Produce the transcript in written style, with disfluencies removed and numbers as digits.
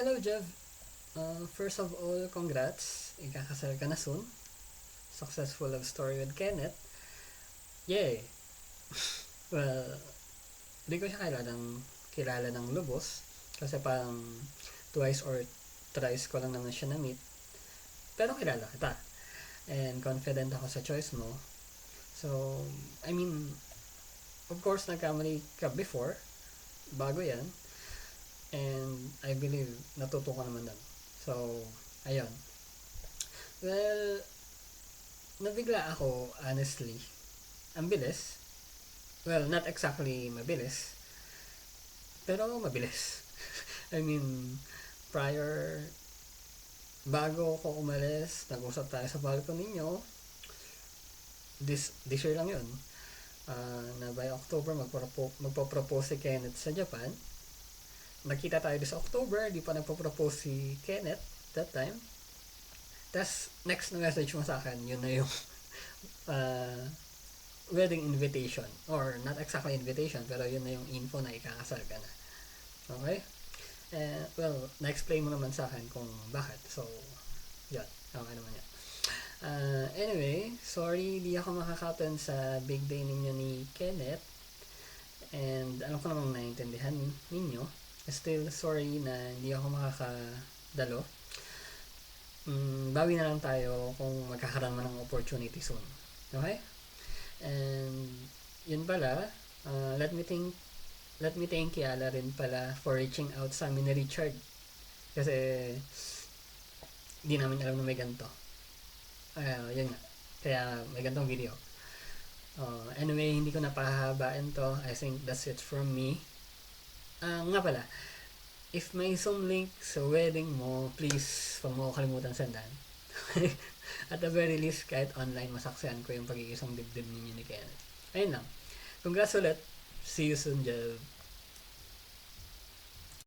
Hello, Jeff. First of all, congrats. Ikakasal ka na soon. Successful love story with Kenneth. Yay! Well, hindi ko siya kilala ng lubos. Kasi parang twice or thrice ko lang naman siya na-meet. Pero kilala kita. And confident ako sa choice mo. So, I mean, of course, nagkamali ka before. Bago yan. And I believe natuto ka naman nun. So, ayun. Well, nabigla ako, honestly. Ang bilis. Well, not exactly mabilis. Pero mabilis. I mean, prior, bago ko umalis, nag-usap tayo sa balcony nyo. This year lang yun. Na by October, magpo-propose si Kenneth sa Japan. Nakita tayo sa October, di pa nagpo-propose si Kenneth that time. Tapos, next na message mo sa akin, yun na yung wedding invitation. Or, not exactly invitation, pero yun na yung info na ikakasal ka na. Okay? Well, na-explain mo naman sa akin kung bakit. So, yun. Okay naman yan. Anyway, sorry di ako makaka-attend sa big day ninyo ni Kenneth. And alam ko namang naiintindihan ninyo. Still, sorry na hindi ako makakadalo. Bawi na lang tayo kung magkakaroon man ng opportunity soon. Okay? And yun pala, let me thank Yala rin pala for reaching out sa amin ni Richard. Kasi di namin alam na may ganito. Yun nga. Kaya may ganitong video. Anyway, hindi ko napahabain to. I think that's it from me. Nga pala, if may Zoom link sa wedding mo, please, huwag mo kalimutan sendan. At the very least, kahit online, masaksihan ko yung pag-iisang dibdib ninyo ni Kenneth. Ayun lang. Congrats ulit. See you soon, Jeff.